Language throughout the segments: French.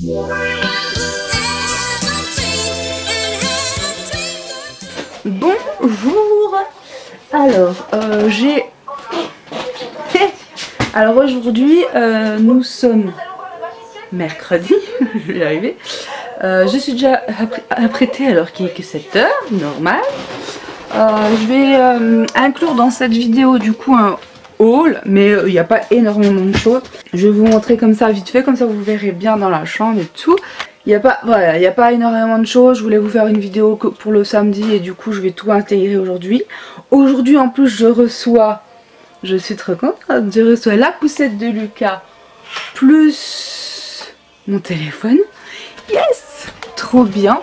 Bonjour. Alors alors aujourd'hui nous sommes mercredi. Je vais y arriver. Je suis déjà apprêtée alors qu'il est que 7 h, normal. Je vais inclure dans cette vidéo du coup un haul, mais il n'y a pas énormément de choses. Je vais vous montrer comme ça vite fait, comme ça vous verrez bien dans la chambre et tout. Il n'y a pas, voilà, il n'y a pas énormément de choses. Je voulais vous faire une vidéo pour le samedi et du coup je vais tout intégrer aujourd'hui. Aujourd'hui en plus je suis trop contente, je reçois la poussette de Lucas plus mon téléphone. Yes, trop bien.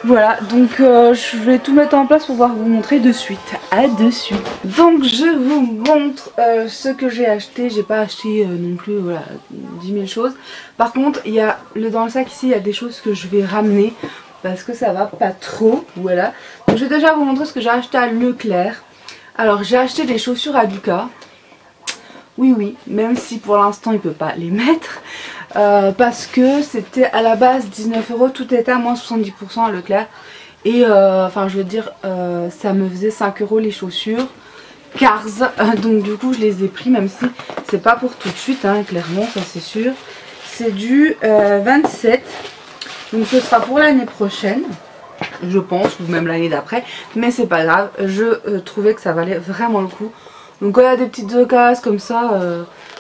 Voilà, donc je vais tout mettre en place pour pouvoir vous montrer de suite. À de suite. Donc je vous montre ce que j'ai acheté. J'ai pas acheté non plus voilà, 10 000 choses. Par contre, il y a dans le sac ici, il y a des choses que je vais ramener parce que ça va pas trop. Voilà. Donc je vais déjà vous montrer ce que j'ai acheté à Leclerc. Alors j'ai acheté des chaussures à Lucas. Oui, même si pour l'instant il peut pas les mettre. Parce que c'était à la base 19 €, tout était à moins 70% à Leclerc. Et enfin je veux dire ça me faisait 5 € les chaussures Cars, donc du coup je les ai pris, même si c'est pas pour tout de suite hein, clairement, ça c'est sûr. C'est du 27, donc ce sera pour l'année prochaine je pense, ou même l'année d'après, mais c'est pas grave, je trouvais que ça valait vraiment le coup. Donc quand il y a des petites occasions comme ça,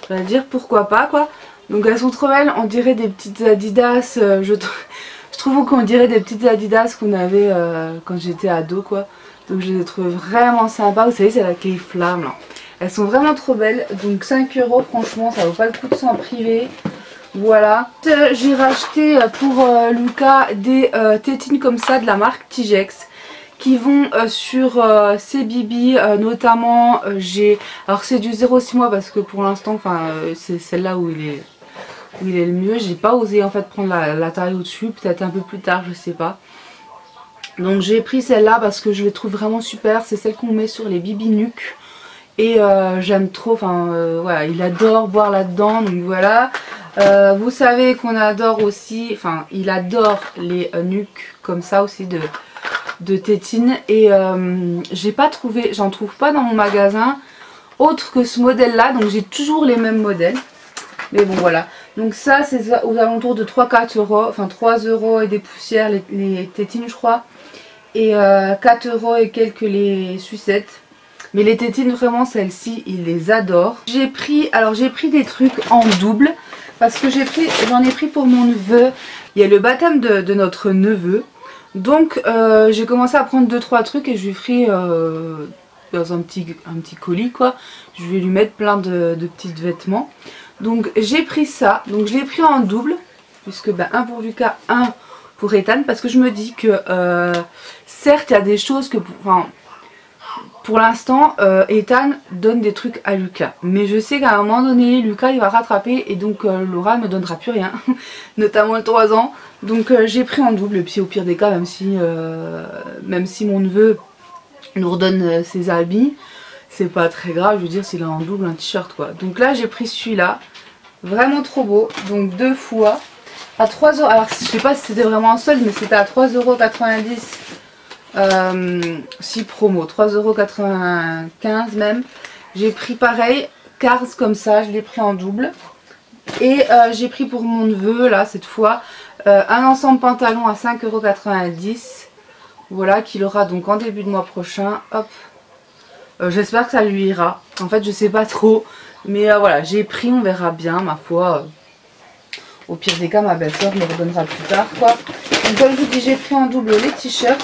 je vais dire pourquoi pas quoi. Donc elles sont trop belles, on dirait des petites Adidas, je trouve qu'on dirait des petites Adidas qu'on avait quand j'étais ado quoi. Donc je les ai trouvées vraiment sympas, vous savez c'est avec les flammes là. Elles sont vraiment trop belles, donc 5 € franchement ça vaut pas le coup de s'en priver. Voilà. J'ai racheté pour Lucas des tétines comme ça de la marque Tigex qui vont sur CBB notamment. Alors c'est du 0,6 mois parce que pour l'instant c'est celle-là où il est le mieux. J'ai pas osé en fait prendre la taille au-dessus, peut-être un peu plus tard, je sais pas. Donc j'ai pris celle-là parce que je les trouve vraiment super. C'est celle qu'on met sur les bibi nuques. Et j'aime trop, voilà, il adore boire là-dedans, donc voilà. Vous savez qu'on adore aussi, enfin il adore les nuques comme ça aussi de tétine. Et j'ai pas trouvé, j'en trouve pas dans mon magasin autre que ce modèle là, donc j'ai toujours les mêmes modèles. Mais bon voilà, donc ça c'est aux alentours de 3-4 €, enfin 3 € et des poussières les tétines je crois. Et 4 € et quelques les sucettes. Mais les tétines vraiment celles-ci il les adore. J'ai pris des trucs en double. Parce que j'en ai pris pour mon neveu. Il y a le baptême de notre neveu. Donc j'ai commencé à prendre 2-3 trucs et je lui ferai dans un petit colis quoi. Je vais lui mettre plein de petits vêtements. Donc j'ai pris ça. Donc je l'ai pris en double. Puisque un pour Lucas, un pour Ethan. Parce que je me dis que certes il y a des choses que... Pour l'instant, Ethan donne des trucs à Lucas. Mais je sais qu'à un moment donné, Lucas il va rattraper et donc Laura ne me donnera plus rien. Notamment le 3 ans. Donc j'ai pris en double. Et puis au pire des cas, même si mon neveu nous redonne ses habits, c'est pas très grave. Je veux dire, s'il a en double un t-shirt quoi. Donc là j'ai pris celui-là. Vraiment trop beau. Donc 2 fois. À 3 €. Alors je sais pas si c'était vraiment en solde, mais c'était à 3,90 €. Si promo, 3,95 € même. J'ai pris pareil, Cars comme ça, je l'ai pris en double. Et j'ai pris pour mon neveu, là cette fois, un ensemble pantalon à 5,90 €. Voilà, qu'il aura donc en début de mois prochain. Hop. J'espère que ça lui ira. En fait, je sais pas trop. Mais voilà, j'ai pris, on verra bien, ma foi. Au pire des cas, ma belle-sœur me redonnera plus tard, quoi. Donc comme je vous dis, j'ai pris en double les t-shirts.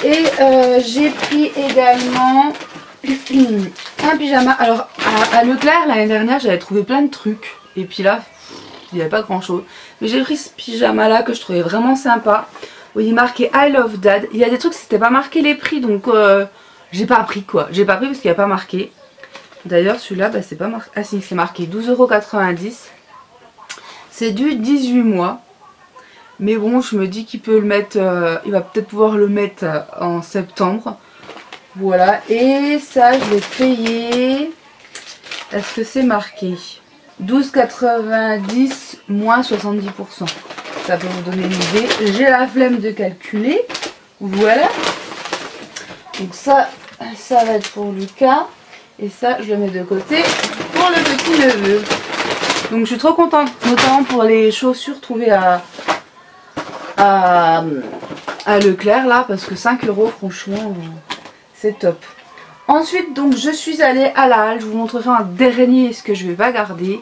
Et j'ai pris également un pyjama. Alors à Leclerc l'année dernière j'avais trouvé plein de trucs. Et puis là il n'y avait pas grand chose. Mais j'ai pris ce pyjama là que je trouvais vraiment sympa. Où il est marqué I love dad. Il y a des trucs c'était pas marqué les prix. Donc j'ai pas pris quoi. J'ai pas pris parce qu'il n'y a pas marqué. D'ailleurs celui-là c'est pas marqué. Ah si c'est marqué 12,90 €. C'est du 18 mois. Mais bon, je me dis qu'il peut le mettre, il va peut-être pouvoir le mettre en septembre. Voilà, et ça je l'ai payé. Est-ce que c'est marqué? 12,90 moins 70%. Ça peut vous donner une idée. J'ai la flemme de calculer. Voilà. Donc ça va être pour Lucas. Et ça, je le mets de côté pour le petit neveu. Donc je suis trop contente, notamment pour les chaussures trouvées à Leclerc là, parce que 5 €, franchement, c'est top. Ensuite, donc je suis allée à la halle. Je vous montrerai un dernier, ce que je vais pas garder.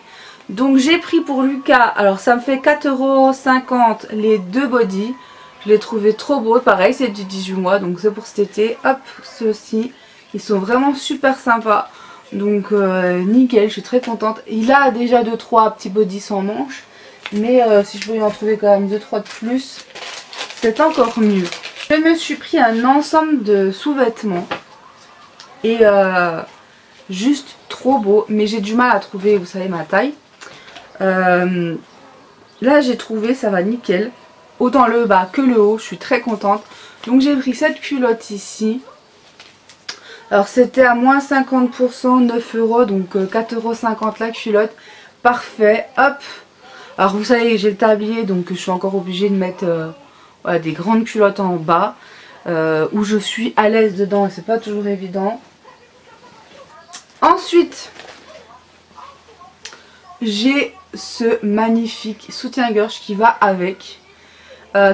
Donc j'ai pris pour Lucas, alors ça me fait 4,50 € les deux body. Je l'ai trouvé trop beau, pareil c'est du 18 mois, donc c'est pour cet été. Hop, ceux-ci, ils sont vraiment super sympas. Donc nickel, je suis très contente. Il a déjà 2-3 petits bodys sans manches, mais si je peux y en trouver quand même 2-3 de plus, c'est encore mieux. Je me suis pris un ensemble de sous-vêtements et juste trop beau, mais j'ai du mal à trouver, vous savez, ma taille. Là j'ai trouvé, ça va nickel, autant le bas que le haut, je suis très contente. Donc j'ai pris cette culotte ici. Alors c'était à moins 50%, 9 €, donc 4,50 € la culotte. Parfait, hop. Alors vous savez, j'ai le tablier, donc je suis encore obligée de mettre voilà, des grandes culottes en bas. Où je suis à l'aise dedans et c'est pas toujours évident. Ensuite, j'ai ce magnifique soutien-gorge qui va avec.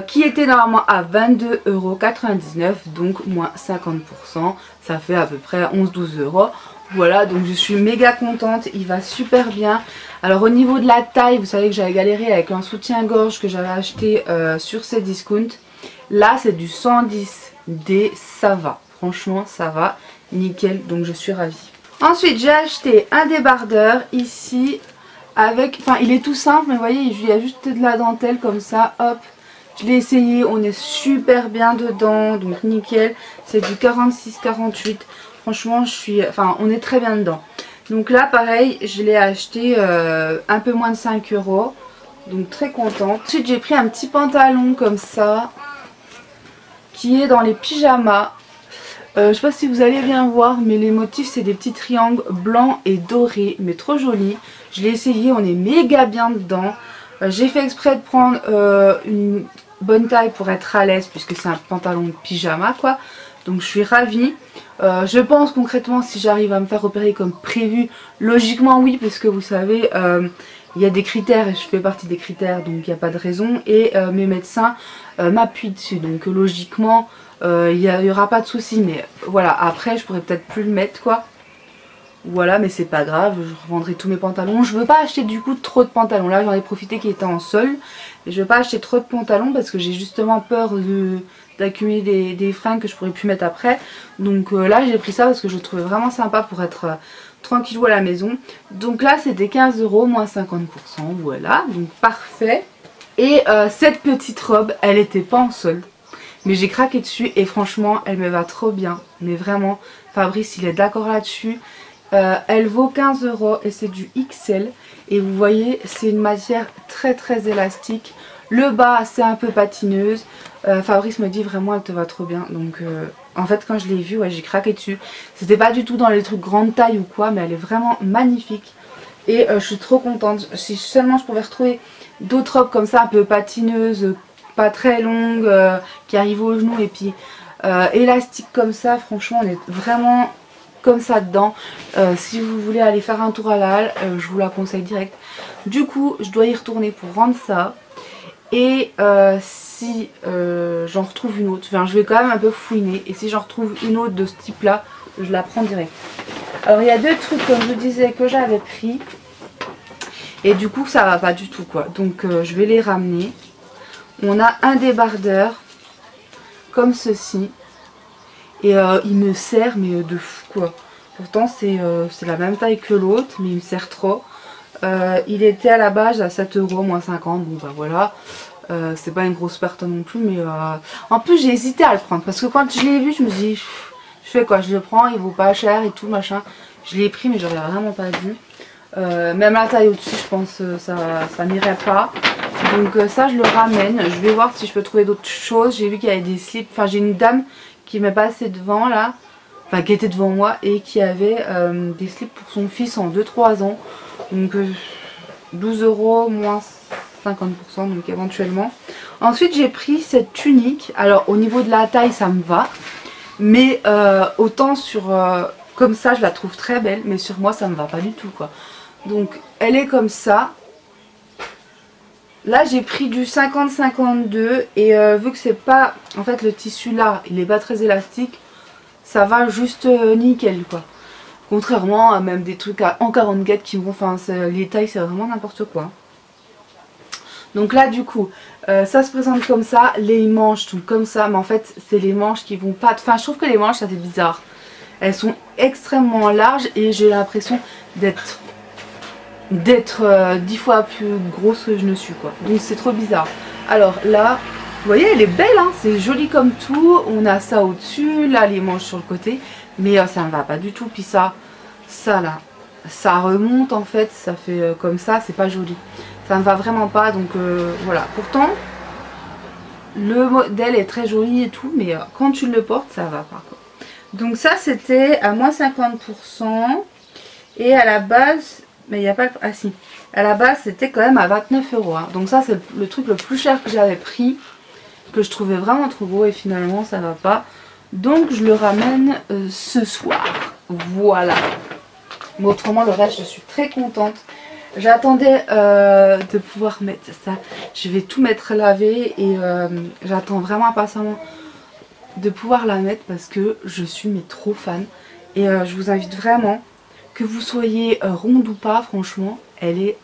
Qui était normalement à 22,99 €, donc moins 50%, ça fait à peu près 11-12 €. Voilà, donc je suis méga contente, il va super bien. Alors au niveau de la taille, vous savez que j'avais galéré avec un soutien-gorge que j'avais acheté sur Cdiscount. Là c'est du 110D, ça va, franchement ça va, nickel, donc je suis ravie. Ensuite j'ai acheté un débardeur ici, avec, enfin il est tout simple, mais vous voyez il y a juste de la dentelle comme ça, hop. Je l'ai essayé, on est super bien dedans, donc nickel. C'est du 46-48. Franchement, on est très bien dedans. Donc là, pareil, je l'ai acheté un peu moins de 5 €. Donc très contente. Ensuite, j'ai pris un petit pantalon comme ça, qui est dans les pyjamas. Je sais pas si vous allez bien voir, mais les motifs, c'est des petits triangles blancs et dorés, mais trop jolis. Je l'ai essayé, on est méga bien dedans. J'ai fait exprès de prendre une bonne taille pour être à l'aise, puisque c'est un pantalon de pyjama quoi. Donc je suis ravie. Je pense concrètement, si j'arrive à me faire opérer comme prévu, logiquement oui, parce que vous savez il y a des critères et je fais partie des critères, donc il n'y a pas de raison. Et mes médecins m'appuient dessus, donc logiquement il n'y aura pas de souci. Mais voilà, après je pourrais peut-être plus le mettre quoi. Voilà, mais c'est pas grave, je revendrai tous mes pantalons. Je veux pas acheter du coup trop de pantalons. Là j'en ai profité qui étaient en solde. Et je veux pas acheter trop de pantalons parce que j'ai justement peur d'accumuler des fringues que je pourrais plus mettre après. Donc là j'ai pris ça parce que je le trouvais vraiment sympa pour être tranquillou à la maison. Donc là c'était 15 € moins 50%, voilà, donc parfait. Et cette petite robe, elle était pas en solde, mais j'ai craqué dessus et franchement elle me va trop bien. Mais vraiment, Fabrice il est d'accord là-dessus. Elle vaut 15 € et c'est du XL. Et vous voyez, c'est une matière très très élastique. Le bas, c'est un peu patineuse. Fabrice me dit vraiment, elle te va trop bien. Donc, en fait, quand je l'ai vue, ouais, j'ai craqué dessus. C'était pas du tout dans les trucs grande taille ou quoi, mais elle est vraiment magnifique. Et je suis trop contente. Si seulement je pouvais retrouver d'autres robes comme ça, un peu patineuses, pas très longues, qui arrivent aux genoux et puis élastiques comme ça, franchement, on est vraiment comme ça dedans. Si vous voulez aller faire un tour à la halle, je vous la conseille direct. Du coup je dois y retourner pour rendre ça. Et si j'en retrouve une autre, enfin je vais quand même un peu fouiner. Et si j'en retrouve une autre de ce type là, je la prends direct. Alors il y a deux trucs comme je vous disais que j'avais pris. Et du coup ça va pas du tout quoi. Donc je vais les ramener. On a un débardeur comme ceci. Et il me sert mais de fou quoi. Pourtant c'est la même taille que l'autre, mais il me sert trop. Il était à la base à 7 € moins 50, bon bah voilà. C'est pas une grosse perte non plus, mais en plus j'ai hésité à le prendre. Parce que quand je l'ai vu, je me dis, je fais quoi, je le prends, il vaut pas cher et tout machin. Je l'ai pris mais j'aurais vraiment pas dû. Même la taille au-dessus je pense ça n'irait pas. Donc ça je le ramène. Je vais voir si je peux trouver d'autres choses. J'ai vu qu'il y avait des slips, enfin j'ai une dame qui m'est passée devant là, enfin qui était devant moi et qui avait des slips pour son fils en 2-3 ans. Donc 12 € moins 50%, donc éventuellement. Ensuite j'ai pris cette tunique. Alors au niveau de la taille ça me va, mais autant sur comme ça je la trouve très belle, mais sur moi ça me va pas du tout quoi. Donc elle est comme ça. Là j'ai pris du 50-52 et vu que c'est pas, en fait le tissu là il est pas très élastique, ça va juste nickel quoi. Contrairement à même des trucs en 44 qui vont, enfin les tailles c'est vraiment n'importe quoi. Donc là du coup ça se présente comme ça, les manches sont comme ça, mais en fait c'est les manches qui vont pas, enfin je trouve que les manches ça fait bizarre. Elles sont extrêmement larges et j'ai l'impression d'être 10 fois plus grosse que je ne suis quoi. Donc c'est trop bizarre. Alors là, vous voyez elle est belle hein, c'est joli comme tout. On a ça au dessus, là les manches sur le côté. Mais ça ne va pas du tout. Puis ça là, ça remonte en fait, ça fait comme ça, c'est pas joli. Ça ne va vraiment pas donc voilà. Pourtant, le modèle est très joli et tout, mais quand tu le portes ça va pas quoi. Donc ça c'était à moins 50% et à la base... Mais il n'y a pas... Ah si. À la base c'était quand même à 29 €. Hein. Donc ça c'est le truc le plus cher que j'avais pris. Que je trouvais vraiment trop beau et finalement ça va pas. Donc je le ramène ce soir. Voilà. Mais autrement le reste je suis très contente. J'attendais de pouvoir mettre ça. Je vais tout mettre lavé et j'attends vraiment impatiemment de pouvoir la mettre parce que je suis mais trop fan. Et je vous invite vraiment... Que vous soyez ronde ou pas, franchement, elle est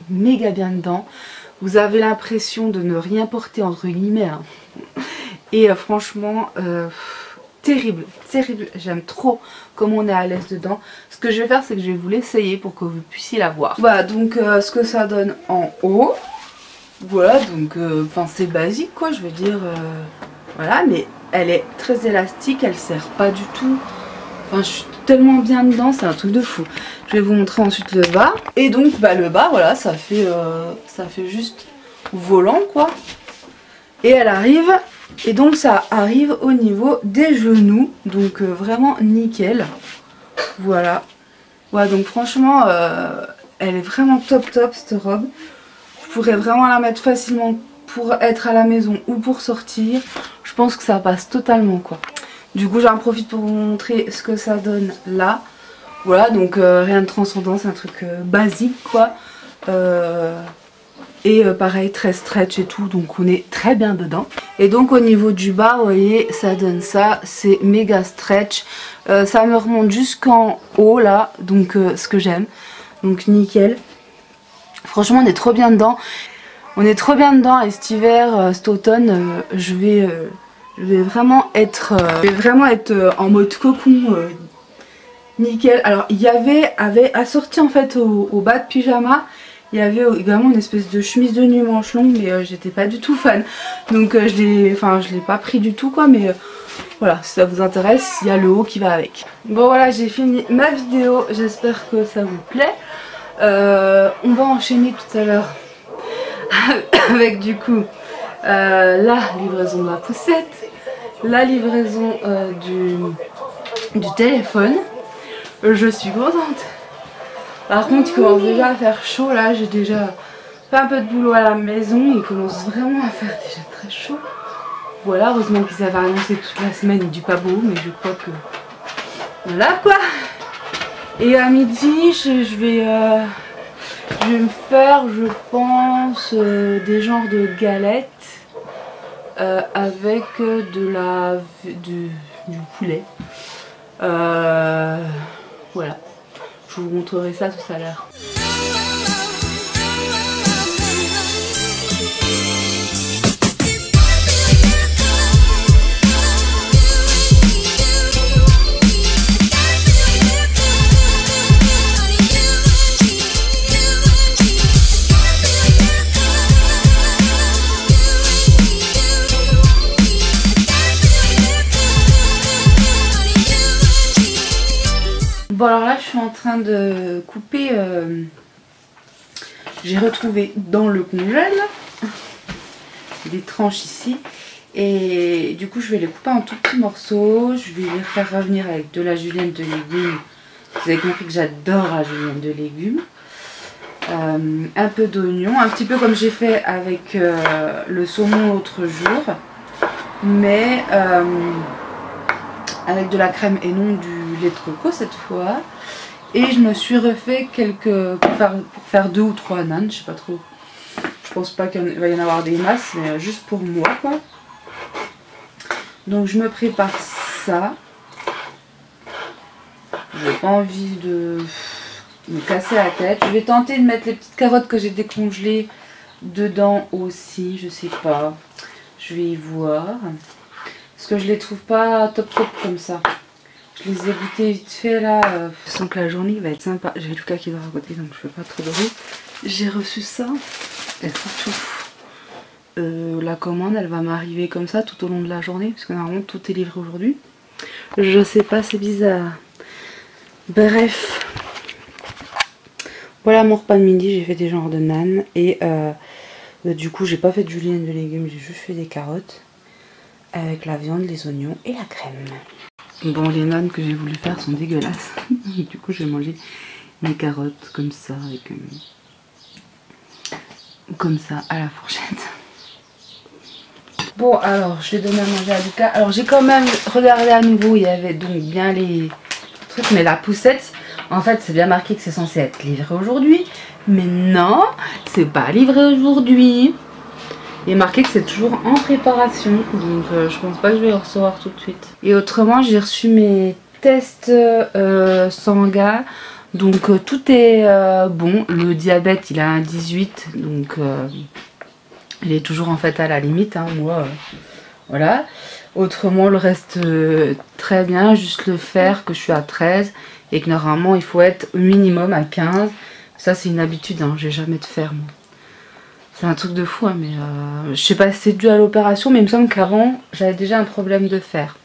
méga bien dedans. Vous avez l'impression de ne rien porter entre guillemets. Hein. Et franchement, terrible, terrible. J'aime trop comme on est à l'aise dedans. Ce que je vais faire, c'est que je vais vous l'essayer pour que vous puissiez la voir. Voilà, donc ce que ça donne en haut. Voilà, donc enfin c'est basique quoi, je veux dire. Voilà, mais elle est très élastique, elle serre pas du tout. Enfin, je suis tellement bien dedans, c'est un truc de fou. Je vais vous montrer ensuite le bas. Et donc, bah, le bas, voilà, ça fait juste volant, quoi. Et elle arrive, et donc ça arrive au niveau des genoux. Donc, vraiment nickel. Voilà. Voilà, donc franchement, elle est vraiment top top, cette robe. Je pourrais vraiment la mettre facilement pour être à la maison ou pour sortir. Je pense que ça passe totalement, quoi. Du coup j'en profite pour vous montrer ce que ça donne là. Voilà donc rien de transcendant, c'est un truc basique quoi. Et pareil très stretch et tout, donc on est très bien dedans. Et donc au niveau du bas vous voyez ça donne ça, c'est méga stretch. Ça me remonte jusqu'en haut là, donc ce que j'aime. Donc nickel. Franchement on est trop bien dedans. On est trop bien dedans et cet hiver, cet automne je vais vraiment être en mode cocon nickel. Alors il y avait assorti en fait au bas de pyjama, il y avait également une espèce de chemise de nuit manche longue, mais j'étais pas du tout fan. Donc je l'ai pas pris du tout quoi, mais voilà, si ça vous intéresse, il y a le haut qui va avec. Bon voilà, j'ai fini ma vidéo, j'espère que ça vous plaît. On va enchaîner tout à l'heure avec du coup la livraison de la poussette. La livraison du téléphone. Je suis contente. Par contre il commence déjà à faire chaud là. J'ai déjà fait un peu de boulot à la maison. Il commence vraiment à faire déjà très chaud. Voilà, heureusement qu'ils avaient annoncé toute la semaine du pas beau. Mais je crois que... Voilà quoi. Et à midi je vais me faire je pense des genres de galettes. Avec du poulet. Voilà. Je vous montrerai ça tout à l'heure. Bon alors là je suis en train de couper, j'ai retrouvé dans le congèle des tranches ici et du coup je vais les couper en tout petits morceaux, je vais les faire revenir avec de la julienne de légumes. Vous avez compris que j'adore la julienne de légumes. un peu d'oignon, un petit peu comme j'ai fait avec le saumon l'autre jour, mais avec de la crème et non du lait de coco cette fois. Et je me suis refait quelques pour faire 2 ou 3 nanes, je sais pas trop. Je pense pas qu'il va y en avoir des masses, mais juste pour moi quoi. Donc je me prépare ça. J'ai pas envie de me casser la tête. Je vais tenter de mettre les petites carottes que j'ai décongelées dedans aussi, je sais pas. Je vais y voir. Parce que je les trouve pas top comme ça. Je les ai goûtés vite fait là. Je sens que la journée va être sympa. J'ai Lucas qui dort à côté donc je fais pas trop de bruit. J'ai reçu ça. Et surtout, la commande elle va m'arriver comme ça tout au long de la journée. Parce que normalement tout est livré aujourd'hui. Je sais pas, c'est bizarre. Bref. Voilà mon repas de midi. J'ai fait des genres de nanes. Et du coup j'ai pas fait de julienne de légumes. J'ai juste fait des carottes. Avec la viande, les oignons et la crème. Bon, les nanes que j'ai voulu faire sont dégueulasses. Du coup, je vais manger mes carottes comme ça, avec comme ça à la fourchette. Bon, alors, je l'ai donné à manger à Lucas. Alors, j'ai quand même regardé à nouveau. Il y avait donc bien les trucs, mais la poussette, en fait, c'est bien marqué que c'est censé être livré aujourd'hui. Mais non, c'est pas livré aujourd'hui. Il est marqué que c'est toujours en préparation, donc je pense pas que je vais le recevoir tout de suite. Et autrement, j'ai reçu mes tests sanguins, donc tout est bon. Le diabète, il a un 18, donc il est toujours en fait à la limite, hein, moi, voilà. Autrement, le reste très bien, juste le fer que je suis à 13 et que normalement il faut être au minimum à 15. Ça c'est une habitude, hein, j'ai jamais de fer moi. C'est un truc de fou, hein, mais je sais pas si c'est dû à l'opération, mais il me semble qu'avant, j'avais déjà un problème de fer.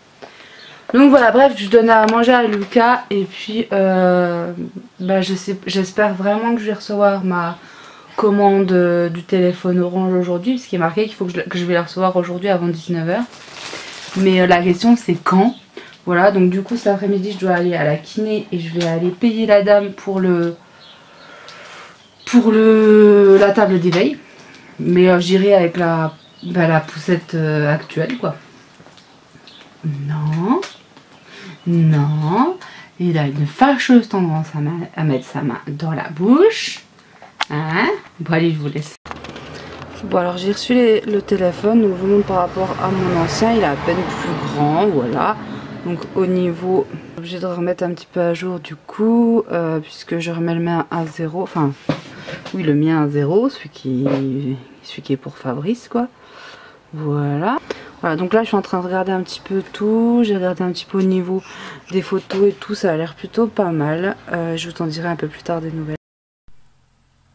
Donc voilà, bref, je donne à manger à Lucas, et puis bah, j'espère vraiment que je vais recevoir ma commande du téléphone Orange aujourd'hui, parce qu'il est marqué qu'il faut que je vais la recevoir aujourd'hui avant 19 h. Mais la question c'est quand. Voilà, donc du coup cet après-midi, je dois aller à la kiné, et je vais aller payer la dame pour la table d'éveil. Mais j'irai avec la poussette actuelle quoi. Non. Non. Il a une fâcheuse tendance à mettre sa main dans la bouche. Hein? Bon allez, je vous laisse. Bon alors j'ai reçu le téléphone. Donc je vous montre par rapport à mon ancien. Il est à peine plus grand. Voilà. Donc au niveau... Obligé de remettre un petit peu à jour du coup. Puisque je remets le mien à 0. Enfin... Oui, le mien à 0, celui qui est pour Fabrice, quoi. Voilà. Voilà, donc là, je suis en train de regarder un petit peu tout. J'ai regardé un petit peu au niveau des photos et tout. Ça a l'air plutôt pas mal. Je vous en dirai un peu plus tard des nouvelles.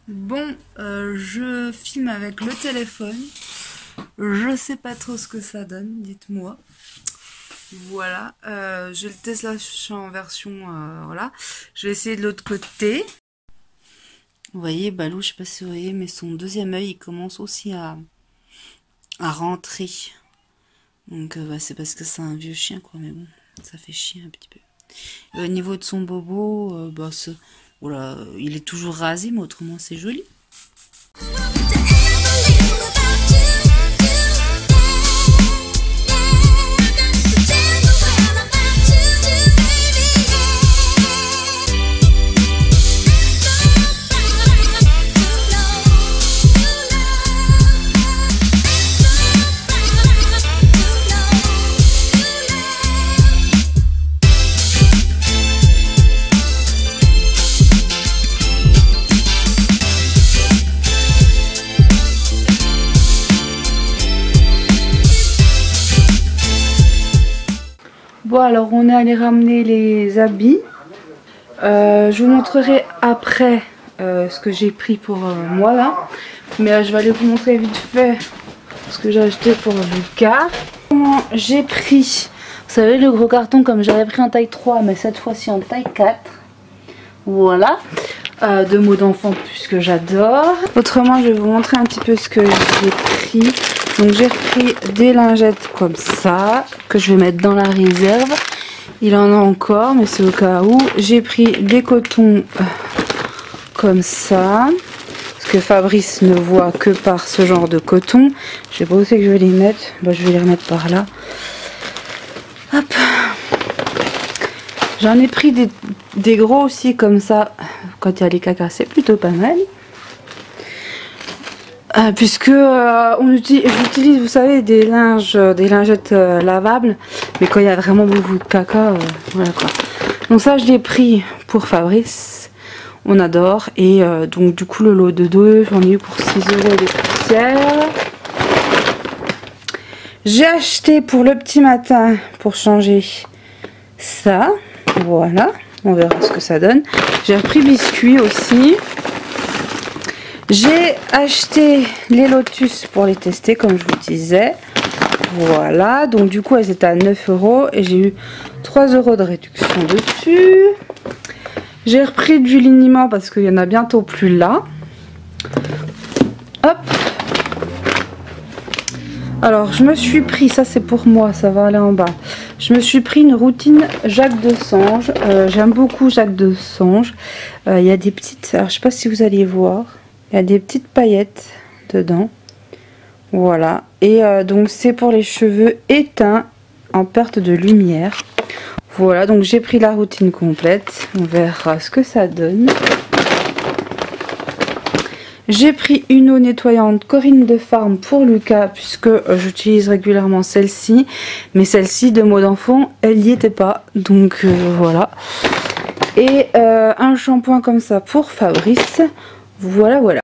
Bon, je filme avec le téléphone. Je sais pas trop ce que ça donne, dites-moi. Voilà. Je le teste là, je suis en version... voilà. Je vais essayer de l'autre côté. Vous voyez, Balou, je sais pas si vous voyez, mais son deuxième œil, il commence aussi à rentrer. Donc, c'est parce que c'est un vieux chien, quoi, mais bon, ça fait chier un petit peu. Et au niveau de son bobo, voilà, il est toujours rasé, mais autrement, c'est joli. Bon alors on est allé ramener les habits. Je vous montrerai après ce que j'ai pris pour moi là. Mais je vais aller vous montrer vite fait ce que j'ai acheté pour Lucas. J'ai pris, vous savez le gros carton comme j'avais pris en taille 3 mais cette fois-ci en taille 4. Voilà. De mots d'enfant puisque j'adore. Autrement je vais vous montrer un petit peu ce que j'ai pris. Donc j'ai repris des lingettes comme ça, que je vais mettre dans la réserve. Il en a encore, mais c'est au cas où. J'ai pris des cotons comme ça. que Fabrice ne voit que par ce genre de coton. Je sais pas où c'est que je vais les mettre. Bon, je vais les remettre par là. Hop. J'en ai pris des gros aussi comme ça. Quand il y a les cacas, c'est plutôt pas mal. Puisque j'utilise, vous savez, des lingettes lavables. Mais quand il y a vraiment beaucoup de caca, voilà quoi. Donc ça, je l'ai pris pour Fabrice. On adore. Et donc du coup, le lot de 2, j'en ai eu pour 6 € des poussières. J'ai acheté pour le petit matin, pour changer ça. Voilà. On verra ce que ça donne. J'ai repris biscuits aussi. J'ai acheté les Lotus pour les tester, comme je vous disais. Voilà. Donc du coup, elles étaient à 9 € et j'ai eu 3 € de réduction dessus. J'ai repris du liniment parce qu'il y en a bientôt plus là. Hop. Alors, je me suis pris, ça c'est pour moi, ça va aller en bas. Je me suis pris une routine Jacques Desange. J'aime beaucoup Jacques Desange. Il y a des petites, alors je sais pas si vous allez voir. Il y a des petites paillettes dedans. Voilà. Et donc c'est pour les cheveux éteints en perte de lumière. Voilà, donc j'ai pris la routine complète. On verra ce que ça donne. J'ai pris une eau nettoyante Corinne de Farm pour Lucas, puisque j'utilise régulièrement celle-ci. Mais celle-ci de mode enfant, elle n'y était pas. Donc voilà. Et un shampoing comme ça pour Fabrice. Voilà, voilà.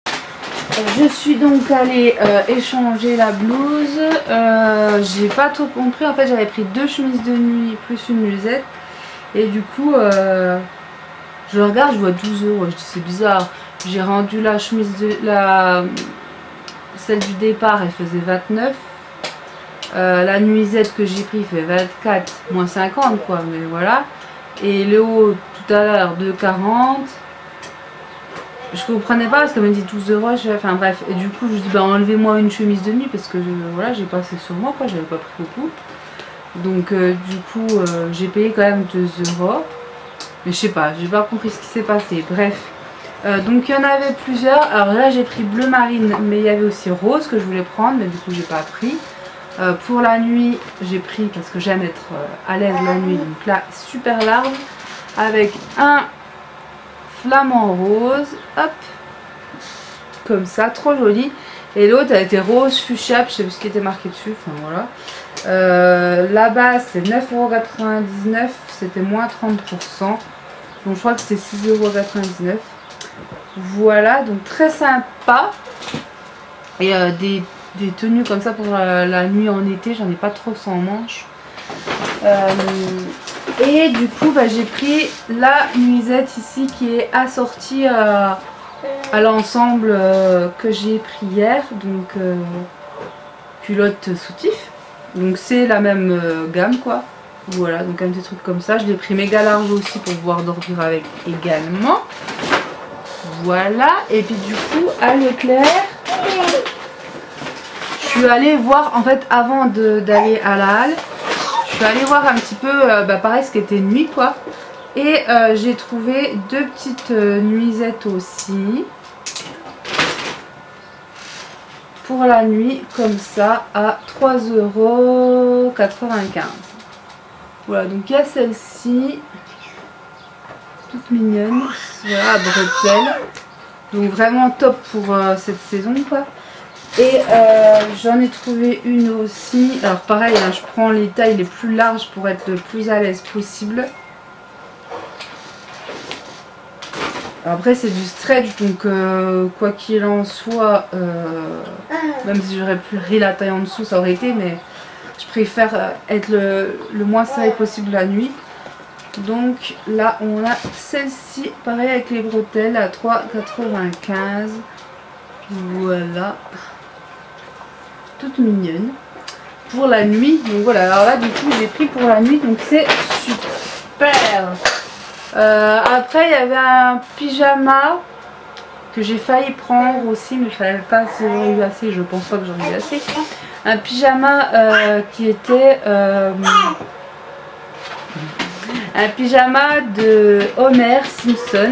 Je suis donc allée échanger la blouse. J'ai pas tout compris. En fait, j'avais pris 2 chemises de nuit plus une musette. Et du coup, je regarde, je vois 12 €. Je dis c'est bizarre. J'ai rendu la chemise celle du départ, elle faisait 29. La nuisette que j'ai pris fait 24, moins 50 quoi. Mais voilà. Et le haut tout à l'heure de 40. Je comprenais pas parce qu'elle me dit 12 €, enfin bref, et du coup je dis bah enlevez-moi une chemise de nuit parce que voilà, j'ai pas assez sur moi quoi, j'avais pas pris beaucoup. Donc du coup j'ai payé quand même 2 €. Mais je sais pas, j'ai pas compris ce qui s'est passé, bref. Donc il y en avait plusieurs, alors là j'ai pris bleu marine, mais il y avait aussi rose que je voulais prendre, mais du coup j'ai pas pris. Pour la nuit j'ai pris parce que j'aime être à l'aise la nuit, donc là super large, avec un flamant rose, hop, comme ça, trop joli. Et l'autre a été rose fuchsia, je sais plus ce qui était marqué dessus, enfin voilà. La base c'est 9,99 €, c'était moins 30%, donc je crois que c'était 6,99 €. Voilà, donc très sympa. Et des tenues comme ça pour la nuit en été, j'en ai pas trop sans manches. Et du coup bah, j'ai pris la nuisette ici qui est assortie à l'ensemble que j'ai pris hier, donc culotte soutif, donc c'est la même gamme quoi. Voilà, donc un petit truc comme ça, je l'ai pris méga large aussi pour pouvoir dormir avec également. Voilà, et puis du coup à Leclerc je suis allée voir, en fait avant d'aller à la halle, je suis allée voir un petit peu, pareil ce qui était nuit quoi. Et j'ai trouvé 2 petites nuisettes aussi. Pour la nuit, comme ça, à 3,95 €. Voilà, donc il y a celle-ci. Toute mignonne. Voilà, à bretelles. Donc vraiment top pour cette saison quoi. Et j'en ai trouvé une aussi. Alors pareil, hein, je prends les tailles les plus larges pour être le plus à l'aise possible. Après c'est du stretch, donc quoi qu'il en soit, même si j'aurais pris la taille en dessous ça aurait été, mais je préfère être le moins serré possible la nuit. Donc là on a celle-ci, pareil avec les bretelles à 3,95 €. Voilà, toute mignonne pour la nuit. Donc voilà, alors là du coup j'ai pris pour la nuit, donc c'est super. Après il y avait un pyjama que j'ai failli prendre aussi, mais je savais pas si j'aurais eu assez, je pense pas que j'en ai eu assez. Un pyjama qui était un pyjama de Homer Simpson.